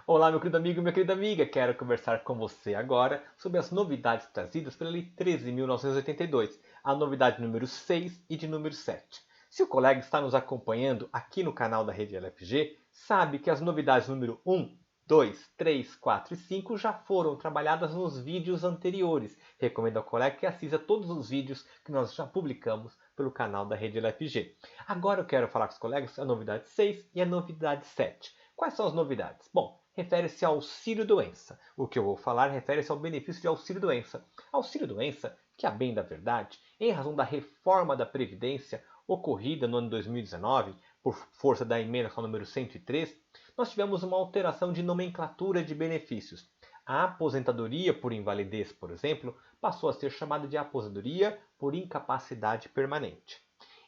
Olá, meu querido amigo e minha querida amiga. Quero conversar com você agora sobre as novidades trazidas pela Lei 13.982, a novidade número 6 e de número 7. Se o colega está nos acompanhando aqui no canal da Rede LFG, sabe que as novidades número 1, 2, 3, 4 e 5 já foram trabalhadas nos vídeos anteriores. Recomendo ao colega que assista todos os vídeos que nós já publicamos pelo canal da Rede LFG. Agora eu quero falar com os colegas a novidade 6 e a novidade 7. Quais são as novidades? Bom, refere-se ao auxílio-doença. O que eu vou falar refere-se ao benefício de auxílio-doença. Auxílio-doença, que a bem da verdade, em razão da reforma da Previdência ocorrida no ano 2019, por força da emenda número 103, nós tivemos uma alteração de nomenclatura de benefícios. A aposentadoria por invalidez, por exemplo, passou a ser chamada de aposentadoria por incapacidade permanente.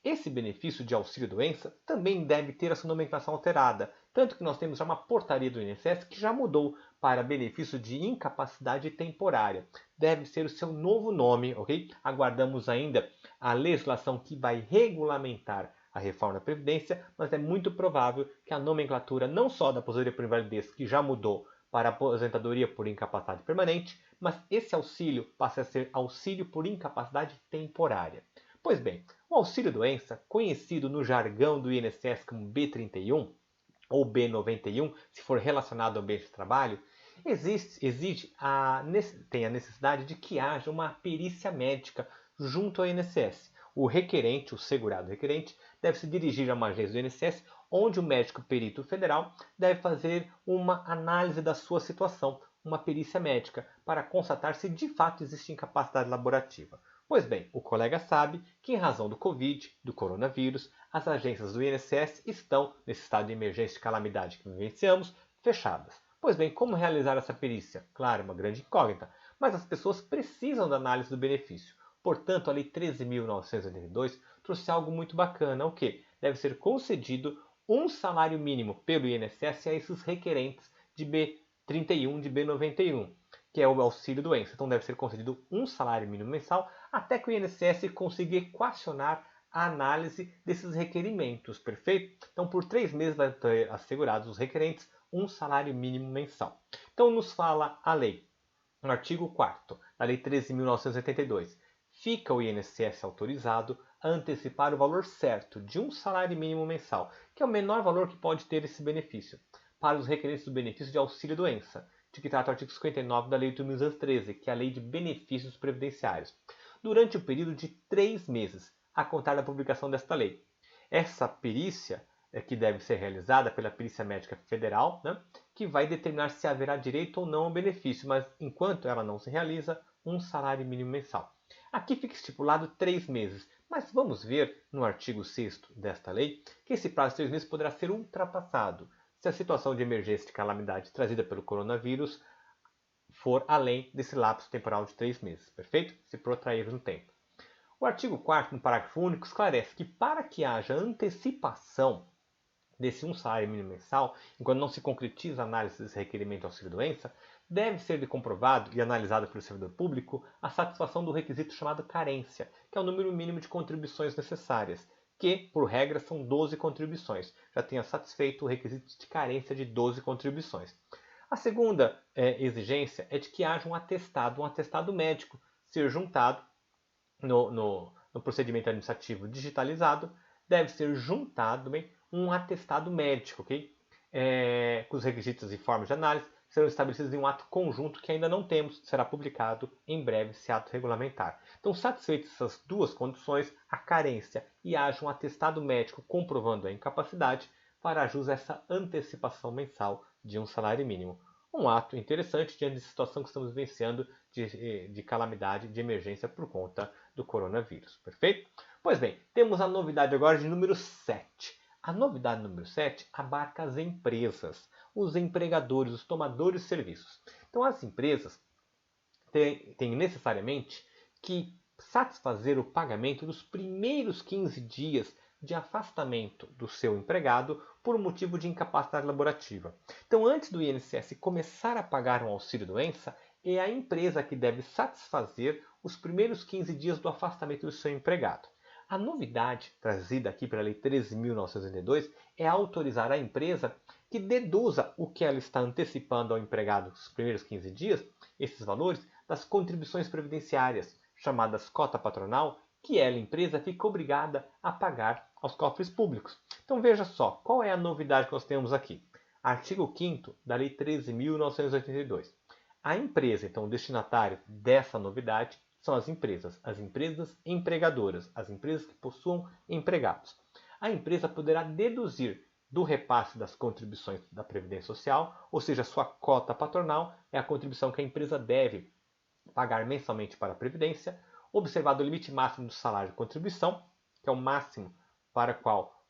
Esse benefício de auxílio-doença também deve ter a sua nomenclação alterada, tanto que nós temos já uma portaria do INSS que já mudou para benefício de incapacidade temporária. Deve ser o seu novo nome, ok? Aguardamos ainda a legislação que vai regulamentar a reforma da Previdência, mas é muito provável que a nomenclatura não só da aposentadoria por invalidez, que já mudou para aposentadoria por incapacidade permanente, mas esse auxílio passa a ser auxílio por incapacidade temporária. Pois bem, o auxílio-doença, conhecido no jargão do INSS como B31 ou B91, se for relacionado ao ambiente de trabalho, tem a necessidade de que haja uma perícia médica junto ao INSS. O requerente, o segurado requerente, deve se dirigir a uma agência do INSS, onde o médico perito federal deve fazer uma análise da sua situação, uma perícia médica, para constatar se de fato existe incapacidade laborativa. Pois bem, o colega sabe que, em razão do Covid, do coronavírus, as agências do INSS estão, nesse estado de emergência e calamidade que vivenciamos, fechadas. Pois bem, como realizar essa perícia? Claro, é uma grande incógnita, mas as pessoas precisam da análise do benefício. Portanto, a Lei 13.982 trouxe algo muito bacana, o que? Deve ser concedido um salário mínimo pelo INSS a esses requerentes de B31, de B91, que é o auxílio-doença. Então deve ser concedido um salário mínimo mensal até que o INSS consiga equacionar a análise desses requerimentos, perfeito? Então por 3 meses vai ter assegurados os requerentes um salário mínimo mensal. Então nos fala a lei, no artigo 4º da Lei 13.982, fica o INSS autorizado a antecipar o valor certo de um salário mínimo mensal, que é o menor valor que pode ter esse benefício, para os requerentes do benefício de auxílio-doença, de que trata o artigo 59 da Lei 8.213, que é a Lei de Benefícios Previdenciários, durante o período de 3 meses, a contar da publicação desta lei. Essa perícia que deve ser realizada pela Perícia Médica Federal, que vai determinar se haverá direito ou não ao benefício, mas enquanto ela não se realiza, um salário mínimo mensal. Aqui fica estipulado 3 meses, mas vamos ver no artigo 6º desta lei que esse prazo de 3 meses poderá ser ultrapassado se a situação de emergência e de calamidade trazida pelo coronavírus for além desse lapso temporal de 3 meses, perfeito? Se protrair no tempo. O artigo 4º, no parágrafo único, esclarece que para que haja antecipação desse um salário mínimo mensal, enquanto não se concretiza a análise desse requerimento de auxílio-doença, deve ser comprovado e analisado pelo servidor público a satisfação do requisito chamado carência, que é o número mínimo de contribuições necessárias, que, por regra, são 12 contribuições. Já tenha satisfeito o requisito de carência de 12 contribuições. A segunda exigência é de que haja um atestado médico, ser juntado no procedimento administrativo digitalizado, deve ser juntado um atestado médico, ok? Com os requisitos e formas de análise serão estabelecidos em um ato conjunto que ainda não temos, será publicado em breve esse ato regulamentar. Então, satisfeitas essas duas condições, a carência e haja um atestado médico comprovando a incapacidade, fará jus a essa antecipação mensal de um salário mínimo. Um ato interessante diante da situação que estamos vivenciando de calamidade, de emergência por conta do coronavírus. Perfeito? Pois bem, temos a novidade agora de número 7. A novidade número 7 abarca as empresas, os empregadores, os tomadores de serviços. Então, as empresas têm necessariamente que satisfazer o pagamento dos primeiros 15 dias de afastamento do seu empregado por motivo de incapacidade laborativa. Então, antes do INSS começar a pagar um auxílio-doença, é a empresa que deve satisfazer os primeiros 15 dias do afastamento do seu empregado. A novidade trazida aqui pela Lei 13.982 é autorizar a empresa que deduza o que ela está antecipando ao empregado nos primeiros 15 dias, esses valores, das contribuições previdenciárias, chamadas cota patronal, que ela, empresa, fica obrigada a pagar aos cofres públicos. Então veja só, qual é a novidade que nós temos aqui? Artigo 5º da Lei 13.982. A empresa, então o destinatário dessa novidade, são as empresas empregadoras, as empresas que possuam empregados. A empresa poderá deduzir do repasse das contribuições da Previdência Social, ou seja, sua cota patronal é a contribuição que a empresa deve pagar mensalmente para a Previdência, observado o limite máximo do salário de contribuição, que é o máximo para o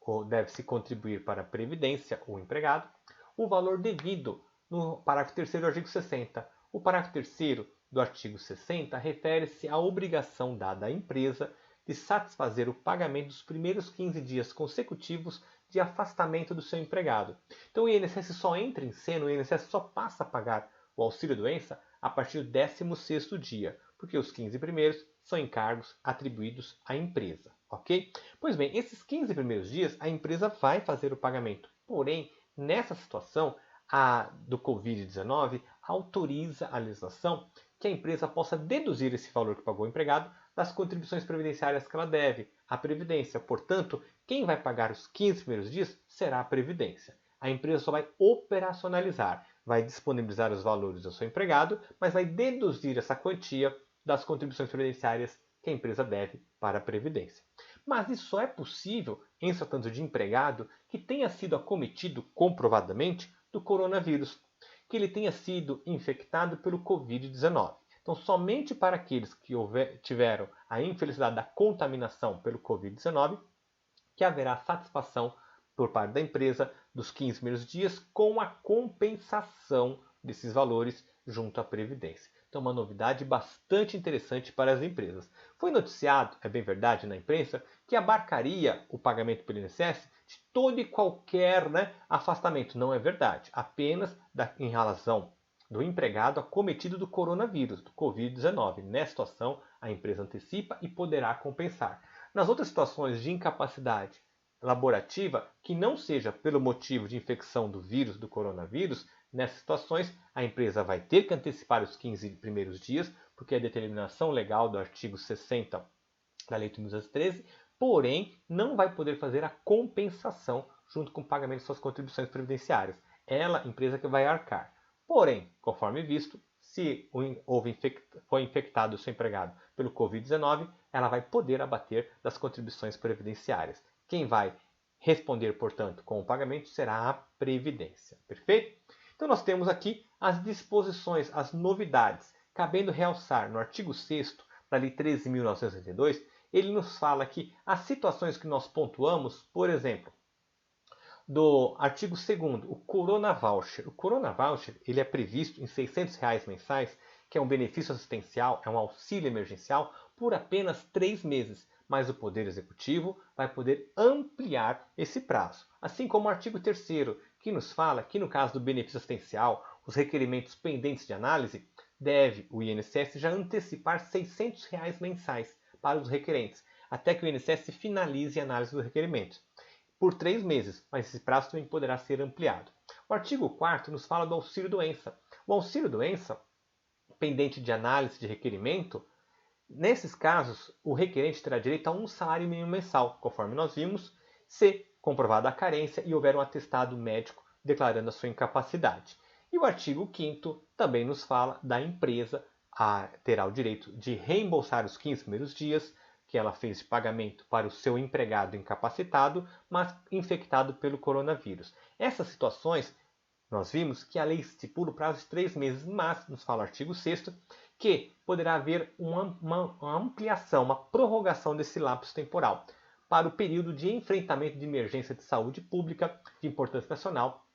qual deve-se contribuir para a Previdência o empregado, o valor devido no parágrafo 3º do artigo 60. O parágrafo 3º do artigo 60 refere-se à obrigação dada à empresa de satisfazer o pagamento dos primeiros 15 dias consecutivos de afastamento do seu empregado. Então o INSS só entra em cena, o INSS só passa a pagar o auxílio-doença a partir do 16º dia, porque os 15 primeiros são encargos atribuídos à empresa, ok? Pois bem, esses 15 primeiros dias a empresa vai fazer o pagamento, porém, nessa situação, a do Covid-19 autoriza a legislação que a empresa possa deduzir esse valor que pagou o empregado das contribuições previdenciárias que ela deve à Previdência. Portanto, quem vai pagar os 15 primeiros dias será a Previdência. A empresa só vai operacionalizar, vai disponibilizar os valores ao seu empregado, mas vai deduzir essa quantia das contribuições previdenciárias que a empresa deve para a Previdência. Mas isso só é possível em se tratando de empregado que tenha sido acometido comprovadamente do coronavírus, que ele tenha sido infectado pelo Covid-19. Então, somente para aqueles que tiveram a infelicidade da contaminação pelo Covid-19, que haverá satisfação por parte da empresa dos 15 primeiros dias com a compensação desses valores junto à Previdência. Então, uma novidade bastante interessante para as empresas. Foi noticiado, é bem verdade, na imprensa, que abarcaria o pagamento pelo INSS de todo e qualquer afastamento. Não é verdade, apenas em relação do empregado acometido do coronavírus, do Covid-19. Nessa situação, a empresa antecipa e poderá compensar. Nas outras situações de incapacidade laborativa, que não seja pelo motivo de infecção do vírus, do coronavírus, nessas situações a empresa vai ter que antecipar os 15 primeiros dias, porque é a determinação legal do artigo 60 da Lei 8.213, porém não vai poder fazer a compensação junto com o pagamento de suas contribuições previdenciárias. Ela, empresa que vai arcar. Porém, conforme visto, se foi infectado o seu empregado pelo Covid-19, ela vai poder abater das contribuições previdenciárias. Quem vai responder, portanto, com o pagamento será a Previdência. Perfeito? Então nós temos aqui as disposições, as novidades. Cabendo realçar no artigo 6º da Lei 13.982, ele nos fala que as situações que nós pontuamos, por exemplo, do artigo 2º, o Corona Voucher. O Corona Voucher ele é previsto em R$ 600 mensais, que é um benefício assistencial, é um auxílio emergencial, por apenas 3 meses. Mas o Poder Executivo vai poder ampliar esse prazo. Assim como o artigo 3º, que nos fala que no caso do benefício assistencial, os requerimentos pendentes de análise, deve o INSS já antecipar R$ 600 mensais para os requerentes, até que o INSS finalize a análise dos requerimentos por 3 meses, mas esse prazo também poderá ser ampliado. O artigo 4º nos fala do auxílio-doença. O auxílio-doença, pendente de análise de requerimento, nesses casos, o requerente terá direito a um salário mínimo mensal, conforme nós vimos, se comprovada a carência e houver um atestado médico declarando a sua incapacidade. E o artigo 5º também nos fala da empresa terá o direito de reembolsar os 15 primeiros dias que ela fez de pagamento para o seu empregado incapacitado, mas infectado pelo coronavírus. Essas situações, nós vimos que a lei estipula o prazo de 3 meses, mas, nos fala o artigo 6º, que poderá haver uma ampliação, uma prorrogação desse lapso temporal para o período de enfrentamento de emergência de saúde pública de importância nacional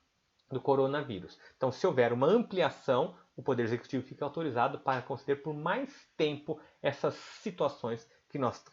do coronavírus. Então, se houver uma ampliação, o Poder Executivo fica autorizado para conceder por mais tempo essas situações que nós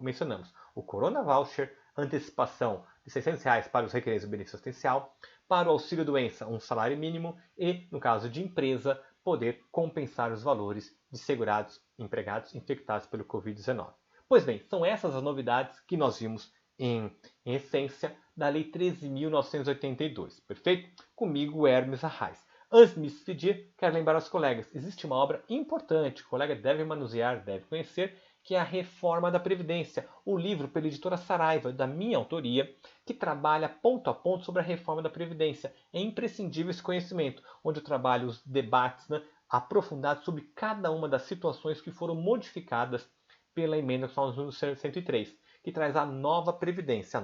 mencionamos. O Corona Voucher, antecipação de R$ 600 para os requerentes do benefício assistencial, para o auxílio-doença, um salário mínimo e, no caso de empresa, poder compensar os valores de segurados empregados infectados pelo Covid-19. Pois bem, são essas as novidades que nós vimos em essência, da Lei 13.982. Perfeito? Comigo, Hermes Arraes. Antes de me despedir, quero lembrar aos colegas, existe uma obra importante que o colega deve manusear, deve conhecer, que é a Reforma da Previdência, o livro pela editora Saraiva, da minha autoria, que trabalha ponto a ponto sobre a reforma da Previdência. É imprescindível esse conhecimento, onde eu trabalho os debates, né, aprofundados sobre cada uma das situações que foram modificadas pela emenda constitucional número 103, que traz a nova Previdência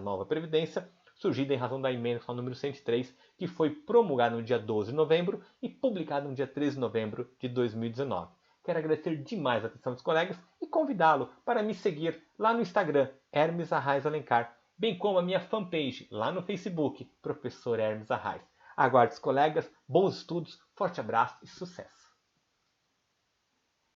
surgida em razão da emenda constitucional número 103, que foi promulgada no dia 12 de novembro e publicada no dia 13 de novembro de 2019. Quero agradecer demais a atenção dos colegas e convidá-lo para me seguir lá no Instagram, Hermes Arraes Alencar, bem como a minha fanpage lá no Facebook, Professor Hermes Arraes. Aguardo os colegas, bons estudos, forte abraço e sucesso!